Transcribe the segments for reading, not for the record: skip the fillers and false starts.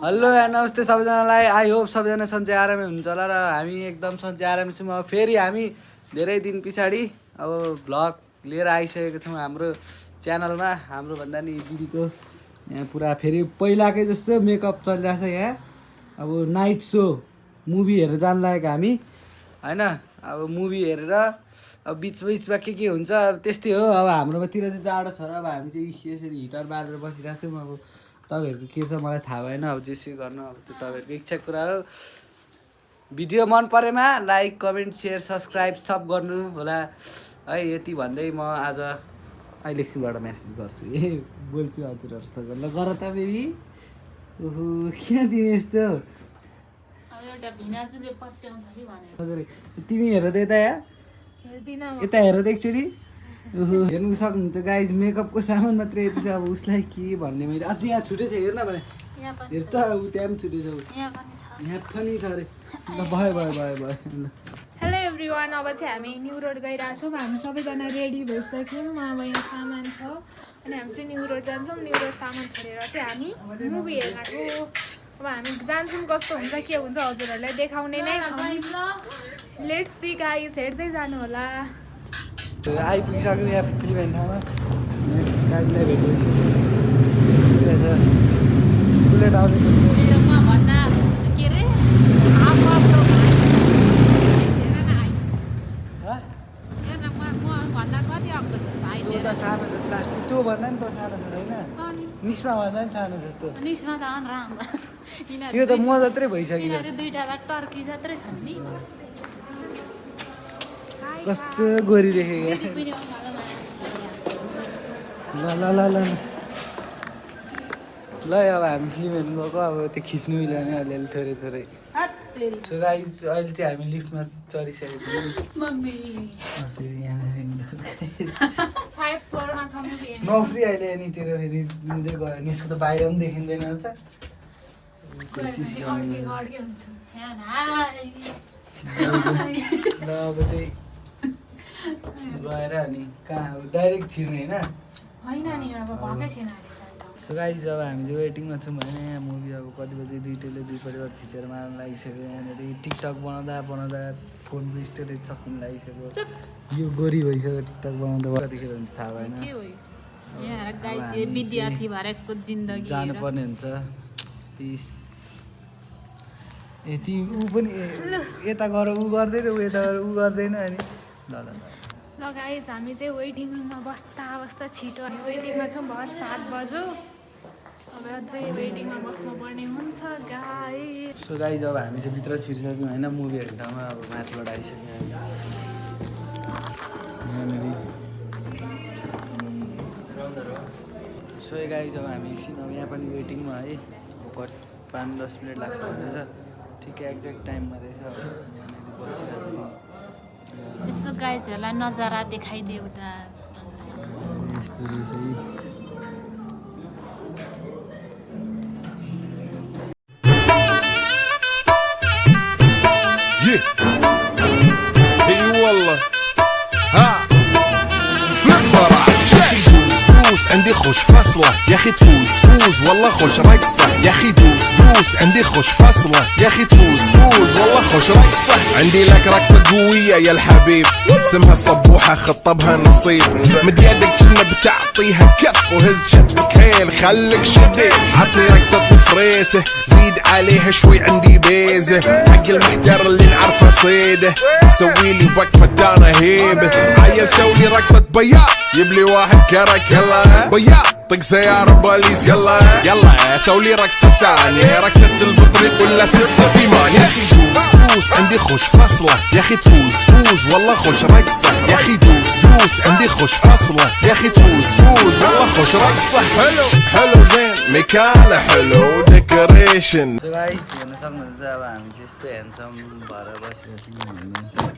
Hello नमस्ते सबैजनालाई। I hope सबैजना सन्चै आरामै हुनुहुन्छ होला र हामी एकदम सन्चै आरामै छौँ। अब फेरि हामी धेरै दिन पछाडि अब भ्लग लिएर आइसकेको छौँ हाम्रो च्यानलमा। हाम्रो भन्दा नि दिदीको यहाँ पुरा फेरि पहिलाकै जस्तो मेकअप चलिरहेछ यहाँ। अब नाइट सो मुभी हेरेर जानु लागेको हामी होइन। अब मुभी हेरेर अब बिचमा के हुन्छ अब त्यस्तै हो। अब हाम्रोतिर चाहिँ जाडो छ र अब हामी चाहिँ यसरी हिटर बालेर बसिरहेको छौँ। अब तपाईँहरूको के छ मलाई थाहा भएन। अब जेसुकै गर्नु अब त्यो तपाईँहरूको इच्छाको कुरा हो। भिडियो मन परेमा लाइक कमेन्ट सेयर सब्सक्राइब सब गर्नु होला है। यति भन्दै म आज अहिलेबाट मेसेज गर्छु। बोल्छु हजुरहरूसँग। ल गर त फेरि। ओहो किन तिमी यस्तो तिमी हेर त यता यता हेर त एकचोटि। हेर्नु सक्नुहुन्छ गाइज मेकअपको सामान मात्रै यति छ। अब उसलाई के भन्ने मैले अझै यहाँ छुट्टै छ हेर्न भने हेर त ऊ त्यहाँ पनि छुट्टै छ। यहाँ पनि छ अरे। ल भयो भयो भयो भयो। ल हेलो एभ्रिवान, अब चाहिँ हामी न्यू रोड गइरहेछौँ। हामी सबैजना रेडी भइसक्यौँ। अब यहाँ सामान छ अनि हामी चाहिँ न्यू रोड जान्छौँ। न्यू रोड सामान छोडेर चाहिँ हामी मुभी हेर्नको। अब हामी जान्छौँ, कस्तो हुन्छ के हुन्छ हजुरहरूलाई देखाउने नै छौँ। लेट्स सी गाइस, हेर्दै जानु होला। आइपुगिसक्यो यहाँ फिल्म हेर्ने ठाउँमा। गाडीलाई भेटेपछि बुलेट आउँदैछ। त्यो त सानो जस्तो लास्ट त्यो भन्दा नि त सानो छ होइन। निस्मा भन्दा नि सानो जस्तो। त्यो त म जत्रै भइसक्यो। कस्तो गोरी देखेको। ल ल ल ल ल अब हामी फिल्म हेर्नु गएको। अब त्यो खिच्नु मिल्यो भने अलिअलि थोरै थोरै। सो गाइस अहिले चाहिँ हामी लिफ्टमा चढिसकेको छौँ। नौकरी अहिले यहाँनिर फेरि हुँदै गयो भने यसको त बाहिर पनि देखिँदैन रहेछ। ल अब चाहिँ गएर अनि कहाँ अब डाइरेक्ट छिर्ने होइन। सो गाइस अब हामी चाहिँ वेटिङमा छौँ होइन। यहाँ मुभी अब कति बजी दुइटैले दुई परिवार खिचेर मार्न लागिसक्यो। यहाँनिर टिकटक बनाउँदा फोनको स्टोरेज सक्नु लागिसक्यो। यो गोरी भइसक्यो टिकटक बनाउँदा। कतिखेर हुन्छ थाहा भएन। जानुपर्ने हुन्छ 30। ए ती ऊ पनि यता गएर ऊ गर्दैन ऊ यता गएर ऊ गर्दैन अनि ल ल ल गाइस, हामी चाहिँ वेटिङ रुममा बस्दा छिटो हामी वेटिङमा छौँ। भर 7 बज्यो। अब चाहिँ वेटिङमा बस्नुपर्ने हुन्छ गाइस। सो गाइस अब हामी चाहिँ भित्र छिरिसक्यौँ होइन। मुभी हेर्ने ठाउँमा अब माथिबाट आइसक्यौँ यहाँनिर। सो गाइस अब हामी एकछिन अब यहाँ पनि वेटिङमा है। 5-10 मिनट लाग्छ भनेछ। ठिकै एक्ज्याक्ट टाइममा रहेछ। यहाँनिर बसिरहेको छ। यसो गाइजहरूलाई नजारा देखाइदेऊ त। यस्तो रहेछ। والله ها فليبر دوس عندي خوش فصله يا اخي تفوز والله خوش رقصه يا اخي دوس عندي خوش فصله يا اخي تفوز والله خوش رقصه عندي لك رقصه قويه يا الحبيب اسمها الصبوحه خطبها نصيب مد يدك كنا بتعطيها بكف وهز شتفك هيل خليك شديد عطني رقصه الفريسه زيد عليها شوي عندي بيزه حق المحتر اللي نعرفه صيده سوي لي وقفه انا هيبه عيل سوي رقصه بياض يبلي واحد كرك يلا بياض طق سيارة بوليس يلا سولي رقصة ثانية رقصة البطريق ولا 6 في مان يا اخي دوس عندي خوش فصلة يا اخي تفوز والله خوش رقصة يا اخي دوس عندي خوش فصلة يا اخي تفوز والله خوش رقصة حلو زين مكانه حلو ديكوريشن. सो गाइस हेर्न सक्नुहुन्छ अब हामी चाहिँ यस्तो ह्यान्डसम भएर बसिरहेको छौँ।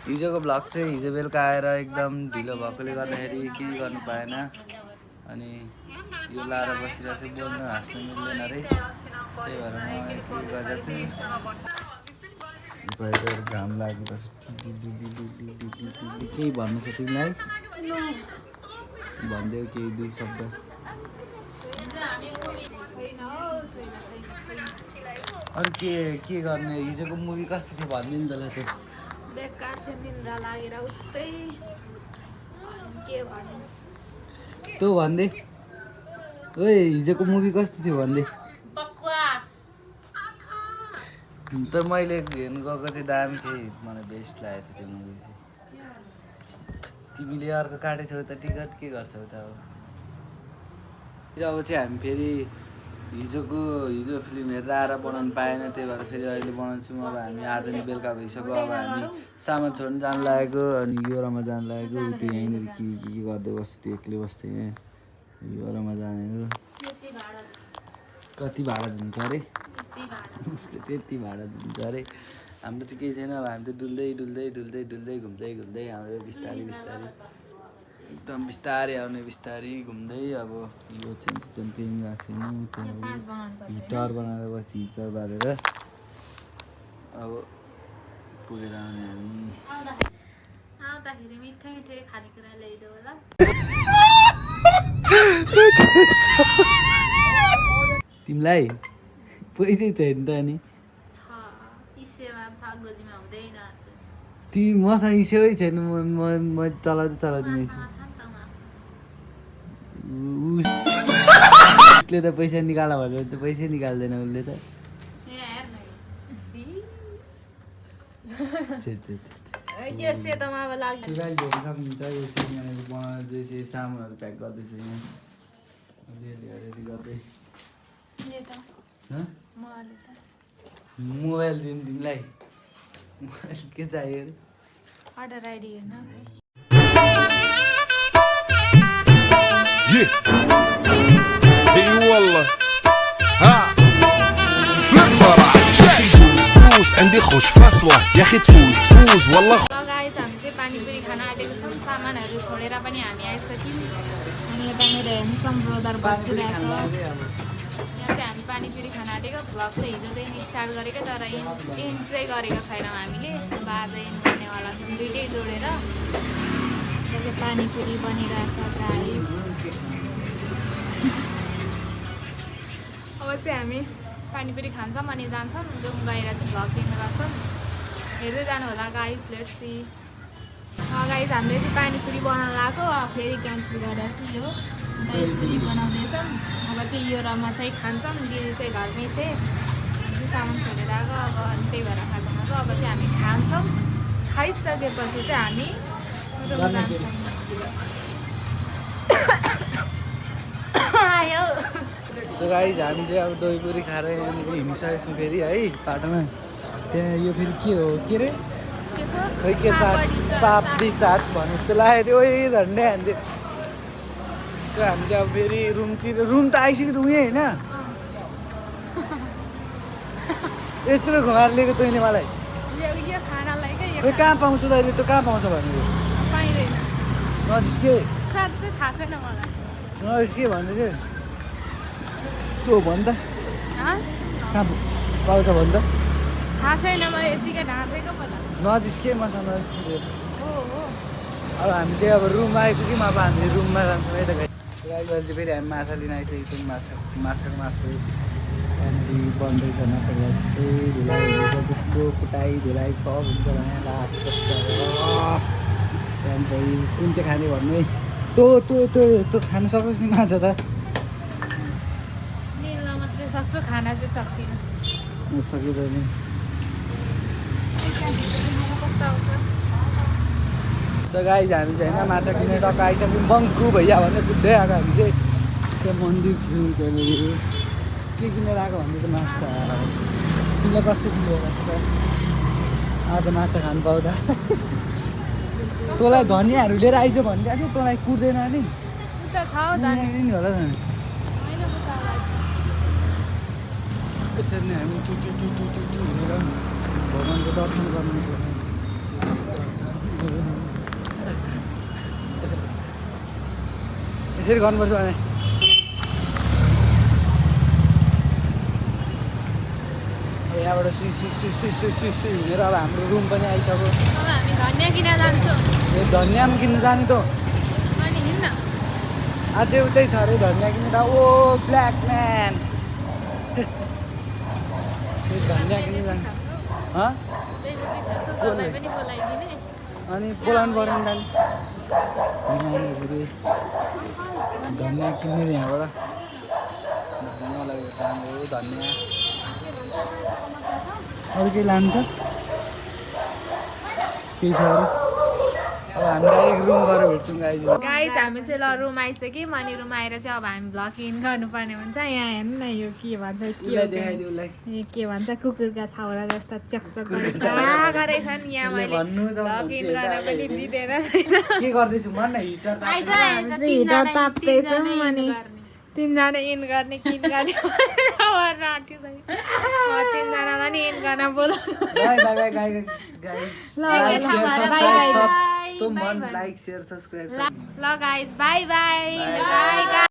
हिजोको भ्लग चाहिँ हिजो बेलुका आएर एकदम ढिलो भएकोले गर्दाखेरि केही गर्नु पाएन। अनि यो लाएर बसिरहेको छु। बोल्नु हाँस्नु मिल्दैन अरे। त्यही भएर म के गर्दा चाहिँ बाहिर घाम लागेको छ। केही भन्नु छ तिमीलाई? भनिदेऊ केही 2 शब्द। अनि के गर्ने हिजोको मुभी कस्तो थियो भनिदिनु तँलाई त्यो बेकार थियो निन्द्रा लागेर उस्तै के भन्नु तँ भन्दे ओए हिजोको मुभी कस्तो थियो भन्दे बकवास त मैले हेर्नु गएको चाहिँ दामी थियो मलाई बेस्ट लागेको थियो त्यो मुभी चाहिँ तिमीले अर्को काटेछौ त टिकट के गर्छौ त अब चाहिँ हामी फेरि हिजो फिल्म हेरेर आएर बनाउनु पाएन त्यही भएर फेरि अहिले बनाउँछौँ अब हामी आज नि बेलुका भइसक्यो अब हामी सामान छोड्नु जानु लागेको अनि योरामा जानु लागेको त्यो यहीँनिर के गर्दै बस्छ त्यो एक्लै बस्छ यहाँ योरामा जाने हो कति भाडा दिन्छ अरे उसले त्यति भाडा दिन्छ अरे हाम्रो चाहिँ केही छैन अब हामी त डुल्दै घुम्दै हाम्रो बिस्तारै एकदम बिस्तारै आउने बिस्तारै घुम्दै अब यो चाहिँ त्यही राख्छ हिटर बनाएर बस्छ हिटर बालेर अब पुगेर आउने हामी आउँदाखेरि मिठै खानेकुरा ल्याइदेऊ होला तिमीलाई पैसै छैन त अनि इसेमा छ गोजीमा हुँदैन तिमी मसँग इसेवै छैन म चलाउँदिनँ उसले त पैसा निकाल भनेर त पैसै निकाल्दैन उसले त यो सेतोमा अब लाग्यो हेर्न सक्नुहुन्छ यो यहाँनिर बनाएर चाहिँ सामानहरू प्याक गर्दैछ यहाँ अलिअलि गर्दै मोबाइल दिनु तिमीलाई मोबाइल के चाहियो अर्डर आइडी हेर्न Yeah. Hey والله ها فليبر تفوز عندي خوش فصلة يا اخي تفوز والله गाइस हामी चाहिँ पानीपुरी खान आँटेको छौँ सामानहरू छोडेर पनि हामी आइसक्यौँ अनि यतानिर हेर्नु ब्रदर बसिरहेको यहाँ चाहिँ हामी पानीपुरी खान आँटेको भ्लग चाहिँ हिजोदेखि स्टार्ट गरेको तर एन्ड चाहिँ गरेको छैनौँ हामीले बाजा एन्ड गर्नेवाला छौँ दुइटै जोडेर पानीपुरी बनिरहेको छ गाइस अब चाहिँ हामी पानीपुरी खान्छौँ अनि जान्छौँ घुम गएर चाहिँ भ्लग दिने गर्छौँ हेर्दै जानु होला गाइस लेट्स सी गाइस हामीले चाहिँ पानीपुरी बनाउन लगाएको फेरि क्यान्सल गरेर चाहिँ यो पानीपुरी बनाउँदैछौँ अब चाहिँ यो रमा चाहिँ खान्छौँ दिदी चाहिँ घरमै चाहिँ सामान छोडेर आएको अब अनि त्यही भएर खाएको अब चाहिँ हामी खान्छौँ खाइसकेपछि चाहिँ हामी रुम जान्छौँ आयो सो गाइज हामी चाहिँ अब दही पुरी खाएर यहाँनिर हिँडिसकेको छौँ फेरि है बाटोमा त्यहाँ यो फेरि के हो के अरे खै के चाट पापडी चाट भने जस्तो लागेको थियो ओइ झन्डै हान्थ्यो सो हामी चाहिँ अब फेरि रुम त आइसक्यो त उयो होइन यत्रो घुमाएर लिएको तैँले मलाई यो खानालाई क्या खोइ कहाँ पाउँछु त अहिले त कहाँ पाउँछ भनेको पाइँदैन नजिस्के साँच्चै थाहा छैन मलाई नजिस्के भन्दै चाहिँ के हो भन् त हँ? कहाँ पाउँछ भन् त थाहा छैन मैले यतिकै ढाँटेको पो त नजिस्के मसँग नजिस्के हो अब हामी चाहिँ अब रुममा आइपुग्यौँ अब हामीले रुममा जान्छौँ है त गाई चाहिँ फेरि हामी माछा लिन आइसकेको छौँ माछाको मासु त्यहाँनिर बन्दैछ माछाको मासु चाहिँ धुलाइ हुन्छ त्यसको कुटाइ धुलाइ सब हुन्छ भने लास्ट त्यहाँदेखि कुन चाहिँ खाने भन्नु है तँ खानु सकोस् नि माछा त निल्न मात्रै सक्छु खाना चाहिँ सक्दिनँ सकिँदैन नि कस्तो आउँछ सो गाइज हामी चाहिँ होइन माछा किनेर टक्क आइसक्यौँ बङ्कु भैया भन्दै कुद्दै आएको हामी चाहिँ त्यो मन्दिर थियो त्यहाँनिर के किनेर आएको भन्दै त माछा तिमीलाई कस्तो किनेर आएको त आज माछा खानु पाउँदा तँलाई धनियाँहरू लिएर आइज भनिदिएको थियो तँलाई कुर्दैन नि उता छ हौ त नि होला त होइन उता यसरी नै हामी टु हिँडेर भगवान्को दर्शन गर्नु यसरी गर्नुपर्छ भने यहाँबाट सु हिँडेर अब हाम्रो रुम पनि आइसक्यो अब हामी धनियाँ किन जान्छौँ ए धनियाँ पनि किन्नु जाने त अनि हिँड्न अझै उतै छ अरे धनियाँ किनेर ओ ब्ल्याक म्यान धनियाँ किन्नु जानु पनि बोलाइदिने अनि बोलाउनु पऱ्यो नि दानी धनियाँ किन्ने नि यहाँबाट धनियाँ राम्रो धनियाँ अरू केही लानु छ केही छ अरू अब हामी डाइरेक्ट रुम गएर भेट्छौँ गाइज गाइज हामी चाहिँ ल रुम आइसक्यौँ अनि रुम आएर चाहिँ अब हामी भ्लग इन गर्नुपर्ने हुन्छ यहाँ हेर्नु न यो के भन्छ उसलाई देखाइदियो उसलाई के भन्छ कुकुरका छाउरा जस्ता चकचक गरेछन् यहाँ मैले भ्लग इन गर्न पनि दिँदैन के गर्दैछु मन न हिटर हिटर ताप्दैछौँ अनि तिनजना इन गर्ने किन गर्ने तिनजनालाई नि इन गर्न बोलाउनु bye bye bye guys like share subscribe सब तुम मन लाइक शेयर सब्सक्राइब ल गाइज बाई बाई